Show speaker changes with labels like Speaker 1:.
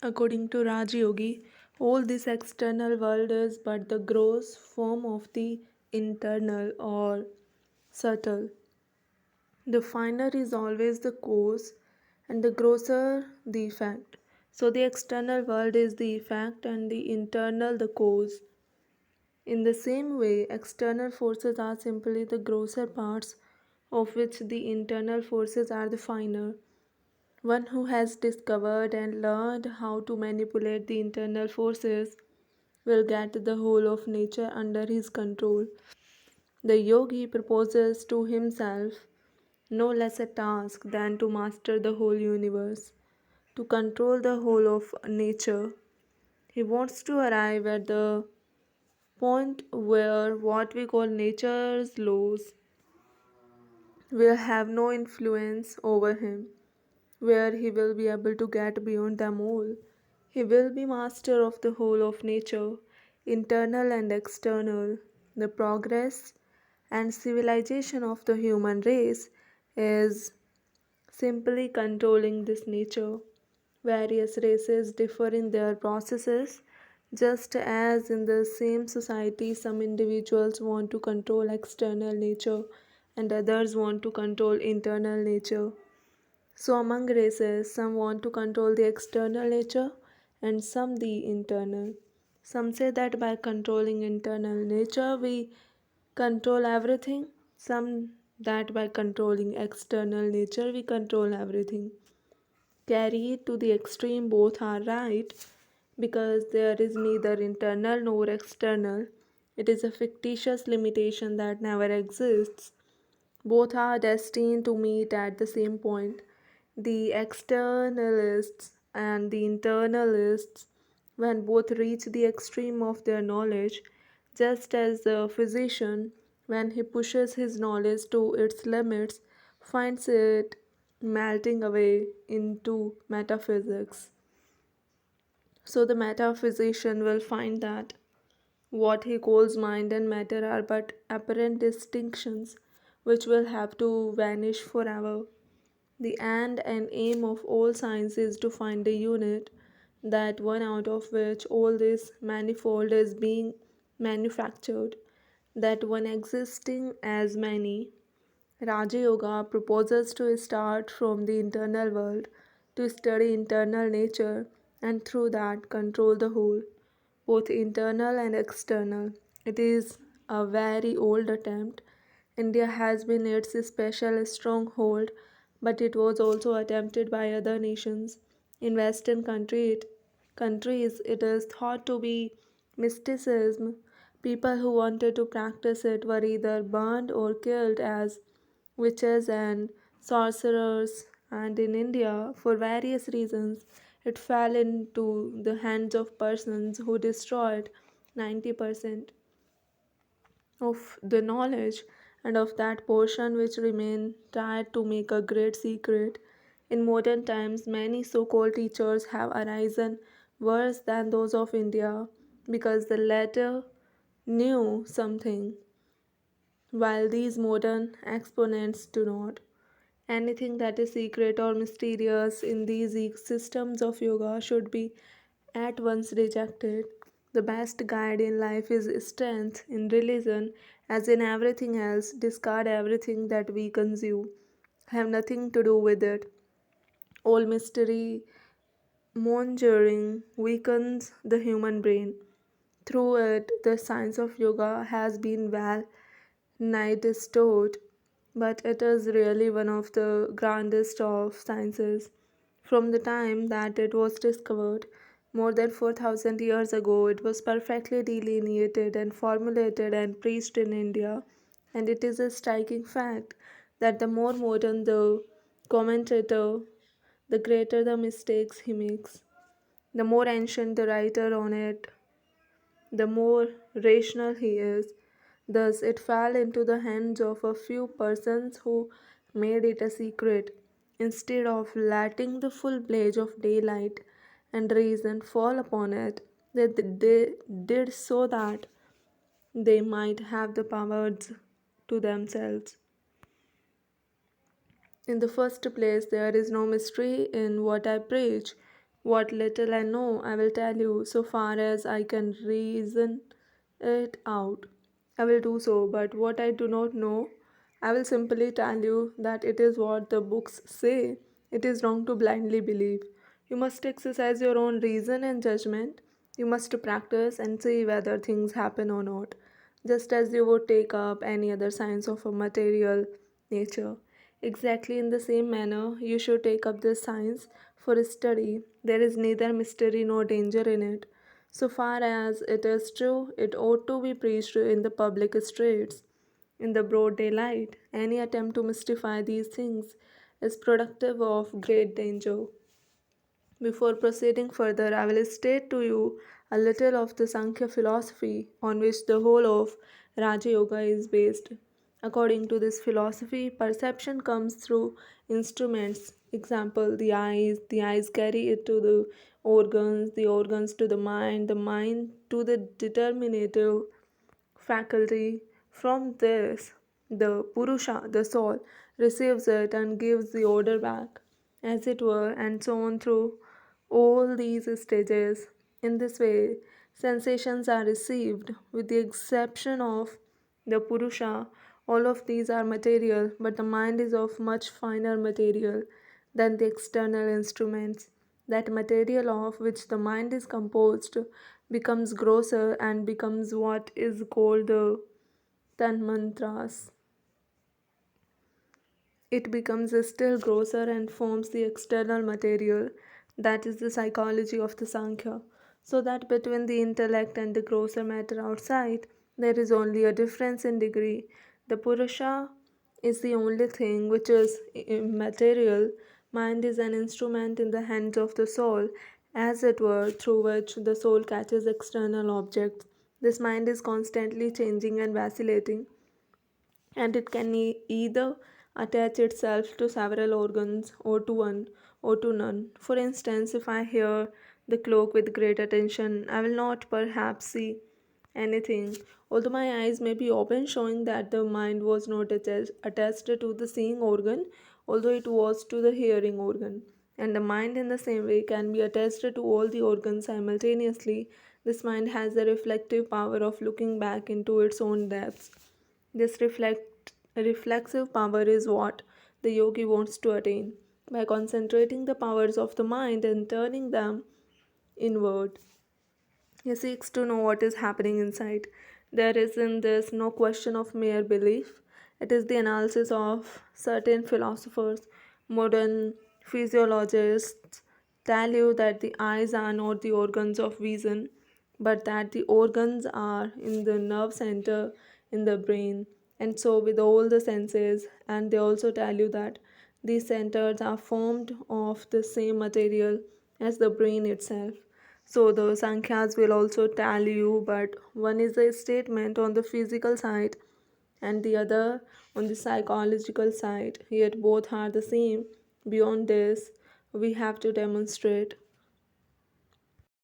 Speaker 1: According to Raj Yogi, all this external world is but the gross form of the internal or subtle. The finer is always the cause and the grosser the effect. So the external world is the effect and the internal the cause. In the same way, external forces are simply the grosser parts of which the internal forces are the finer. One who has discovered and learned how to manipulate the internal forces will get the whole of nature under his control. The yogi proposes to himself no less a task than to master the whole universe, to control the whole of nature. He wants to arrive at the point where what we call nature's laws will have no influence over him, where he will be able to get beyond them all. He will be master of the whole of nature, internal and external. The progress and civilization of the human race is simply controlling this nature. Various races differ in their processes, just as in the same society, some individuals want to control external nature and others want to control internal nature. So, among races, some want to control the external nature and some the internal. Some say that by controlling internal nature, we control everything. Some that by controlling external nature, we control everything. Carried to the extreme, both are right because there is neither internal nor external. It is a fictitious limitation that never exists. Both are destined to meet at the same point. The externalists and the internalists, when both reach the extreme of their knowledge, just as the physician, when he pushes his knowledge to its limits, finds it melting away into metaphysics. So the metaphysician will find that what he calls mind and matter are but apparent distinctions which will have to vanish forever. The end and aim of all science is to find a unit, that one out of which all this manifold is being manufactured, that one existing as many. Raja Yoga proposes to start from the internal world, to study internal nature, and through that control the whole, both internal and external. It is a very old attempt. India has been its special stronghold, but it was also attempted by other nations. In Western countries, it is thought to be mysticism. People who wanted to practice it were either burned or killed as witches and sorcerers, and in India, for various reasons, it fell into the hands of persons who destroyed 90% of the knowledge, and of that portion which remained tried to make a great secret. In modern times, many so called teachers have arisen worse than those of India because the latter knew something, while these modern exponents do not. Anything that is secret or mysterious in these systems of yoga should be at once rejected. The best guide in life is strength. In religion, as in everything else, discard everything that we consume. Have nothing to do with it. All mystery mongering weakens the human brain. Through it, the science of yoga has been well nigh distorted, but it is really one of the grandest of sciences. From the time that it was discovered, more than 4,000 years ago, it was perfectly delineated and formulated and preached in India. And it is a striking fact that the more modern the commentator, the greater the mistakes he makes. The more ancient the writer on it, the more rational he is. Thus, it fell into the hands of a few persons who made it a secret, instead of letting the full blaze of daylight and reason fall upon it. They did so that they might have the powers to themselves. In the first place, there is no mystery in what I preach. What little I know, I will tell you so far as I can reason it out. I will do so, but what I do not know, I will simply tell you that it is what the books say. It is wrong to blindly believe. You must exercise your own reason and judgment. You must practice and see whether things happen or not, just as you would take up any other science of a material nature. Exactly in the same manner, you should take up this science for study. There is neither mystery nor danger in it. So far as it is true, it ought to be preached in the public streets, in the broad daylight. Any attempt to mystify these things is productive of great danger. Before proceeding further, I will state to you a little of the Sankhya philosophy on which the whole of Raja Yoga is based. According to this philosophy, perception comes through instruments. Example, the eyes carry it to the organs to the mind to the determinative faculty. From this, the Purusha, the soul, receives it and gives the order back, as it were, and so on through all these stages. In this way, sensations are received, with the exception of the Purusha. All of these are material, but the mind is of much finer material than the external instruments. That material of which the mind is composed becomes grosser and becomes what is called the tanmantras. It becomes still grosser and forms the external material. That is the psychology of the Sankhya. So that between the intellect and the grosser matter outside, there is only a difference in degree. The Purusha is the only thing which is immaterial. Mind is an instrument in the hands of the soul, as it were, through which the soul catches external objects. This mind is constantly changing and vacillating, and it can either attach itself to several organs or to one or to none. For instance, if I hear the clock with great attention, I will not perhaps see anything, although my eyes may be open, showing that the mind was not attached to the seeing organ, although it was to the hearing organ. And the mind, in the same way, can be attached to all the organs simultaneously. This mind has the reflective power of looking back into its own depths. This reflexive power is what the yogi wants to attain. By concentrating the powers of the mind and turning them inward, he seeks to know what is happening inside. There is in this no question of mere belief. It is the analysis of certain philosophers. Modern physiologists tell you that the eyes are not the organs of vision, but that the organs are in the nerve center in the brain, and so with all the senses. And they also tell you that these centers are formed of the same material as the brain itself. So the Sankhya's will also tell you, but one is a statement on the physical side and the other on the psychological side, yet both are the same. Beyond this, we have to demonstrate.